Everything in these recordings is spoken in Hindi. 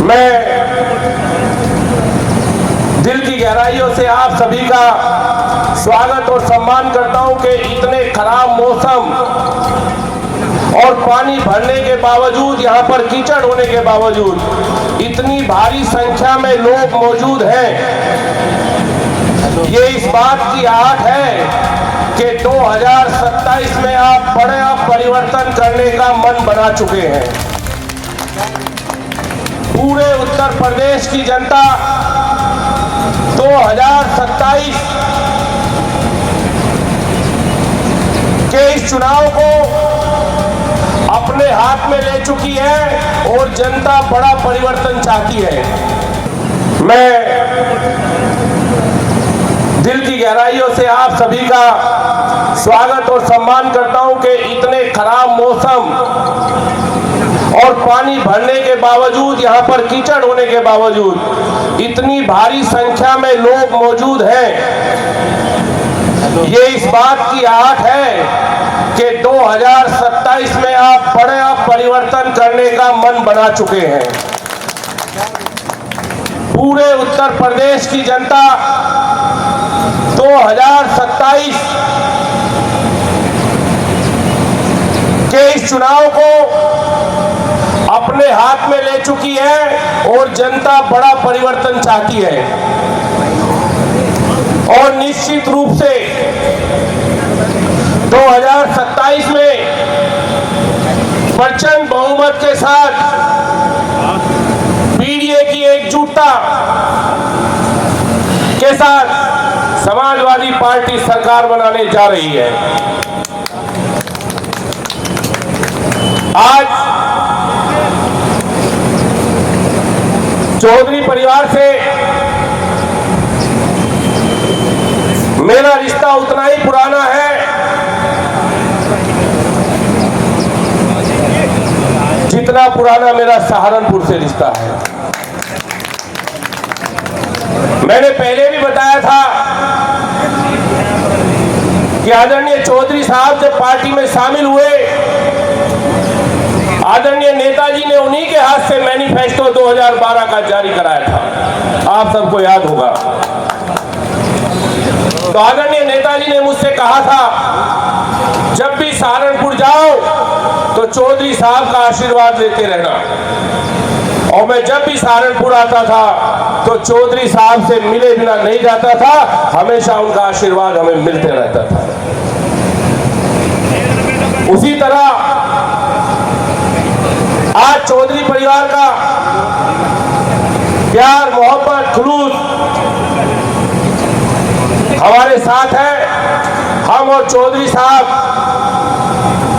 मैं दिल की गहराइयों से आप सभी का स्वागत और सम्मान करता हूं कि इतने खराब मौसम और पानी भरने के बावजूद, यहां पर कीचड़ होने के बावजूद इतनी भारी संख्या में लोग मौजूद हैं। ये इस बात की आहट है कि 2027 में आप बड़ा परिवर्तन करने का मन बना चुके हैं। पूरे उत्तर प्रदेश की जनता 2027 के इस चुनाव को अपने हाथ में ले चुकी है और जनता बड़ा परिवर्तन चाहती है। मैं दिल की गहराइयों से आप सभी का स्वागत और सम्मान करता हूं कि इतने खराब मौसम और पानी भरने के बावजूद, यहां पर कीचड़ होने के बावजूद इतनी भारी संख्या में लोग मौजूद हैं। ये इस बात की आहट है कि 2027 में आप बड़ा परिवर्तन करने का मन बना चुके हैं। पूरे उत्तर प्रदेश की जनता 2027 के इस चुनाव को अपने हाथ में ले चुकी है और जनता बड़ा परिवर्तन चाहती है। और निश्चित रूप से 2027 में प्रचंड बहुमत के साथ पीडीए की एकजुटता के साथ समाजवादी पार्टी सरकार बनाने जा रही है। आज चौधरी परिवार से मेरा रिश्ता उतना ही पुराना है जितना पुराना मेरा सहारनपुर से रिश्ता है। मैंने पहले भी बताया था कि आदरणीय चौधरी साहब जब पार्टी में शामिल हुए, आदरणीय नेताजी ने उन्हीं के हाथ से मैनिफेस्टो 2012 का जारी कराया था, आप सबको याद होगा। तो आदरणीय नेताजी ने मुझसे कहा था जब भी सहारनपुर जाओ तो चौधरी साहब का आशीर्वाद लेते रहना। और मैं जब भी सहारनपुर आता था तो चौधरी साहब से मिले बिना नहीं जाता था, हमेशा उनका आशीर्वाद हमें मिलते रहता था। उसी तरह आज चौधरी परिवार का प्यार, मोहब्बत, खुलूस हमारे साथ है। हम और चौधरी साहब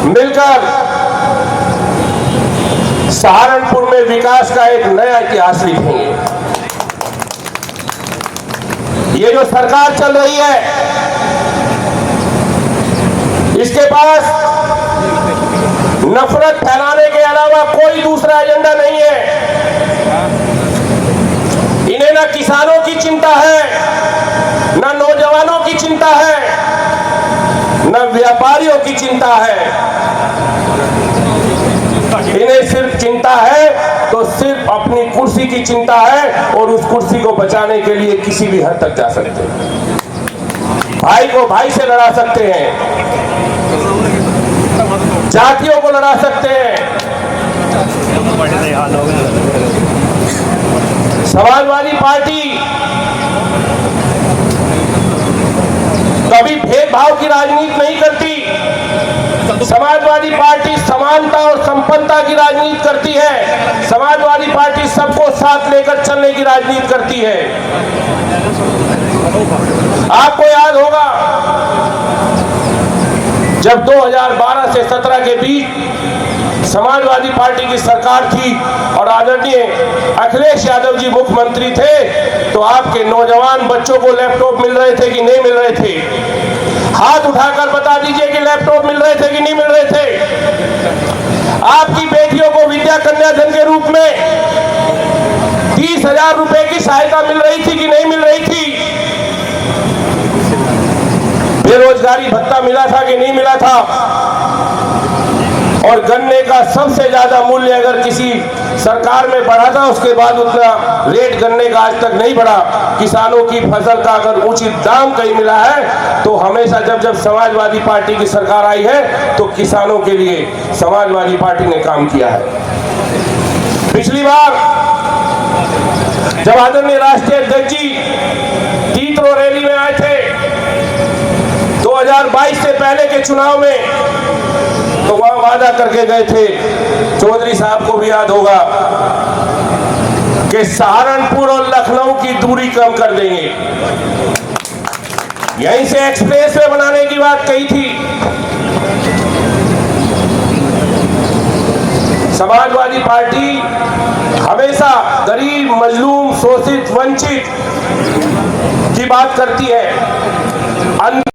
मिलकर सहारनपुर में विकास का एक नया इतिहास लिखेंगे। ये जो सरकार चल रही है, इसके पास नफरत फैलाने के अलावा कोई दूसरा एजेंडा नहीं है। इन्हें ना किसानों की चिंता है, ना नौजवानों की चिंता है, ना व्यापारियों की चिंता है। इन्हें सिर्फ चिंता है तो सिर्फ अपनी कुर्सी की चिंता है और उस कुर्सी को बचाने के लिए किसी भी हद तक जा सकते हैं। भाई को भाई से लड़ा सकते हैं, जातियों को लड़ा सकते हैं। समाजवादी पार्टी कभी भेदभाव की राजनीति नहीं करती। समाजवादी पार्टी समानता और संपन्नता की राजनीति करती है। समाजवादी पार्टी सबको साथ लेकर चलने की राजनीति करती है। आपको याद होगा जब 2012 से 17 के बीच समाजवादी पार्टी की सरकार थी और आदरणीय अखिलेश यादव जी मुख्यमंत्री थे, तो आपके नौजवान बच्चों को लैपटॉप मिल रहे थे कि नहीं मिल रहे थे? हाथ उठाकर बता दीजिए कि लैपटॉप मिल रहे थे कि नहीं मिल रहे थे? आपकी बेटियों को विद्या कन्या धन के रूप में 30,000 रुपए की सहायता मिल रही थी कि नहीं मिल रही थी? बेरोजगारी भत्ता मिला था कि नहीं मिला था? और गन्ने का सबसे ज्यादा मूल्य अगर किसी सरकार में बढ़ा था, उसके बाद उतना रेट गन्ने का आज तक नहीं बढ़ा। किसानों की फसल का अगर उचित दाम कहीं मिला है तो हमेशा जब जब समाजवादी पार्टी की सरकार आई है तो किसानों के लिए समाजवादी पार्टी ने काम किया है। पिछली बार जब आदरणीय राष्ट्रीय अध्यक्ष जी तीतरो रैली में आए थे 2022 से पहले के चुनाव में, तो वहां वादा करके गए थे, चौधरी साहब को भी याद होगा, कि सहारनपुर और लखनऊ की दूरी कम कर देंगे। यहीं से एक्सप्रेसवे बनाने की बात कही थी। समाजवादी पार्टी हमेशा गरीब, मजलूम, शोषित, वंचित की बात करती है।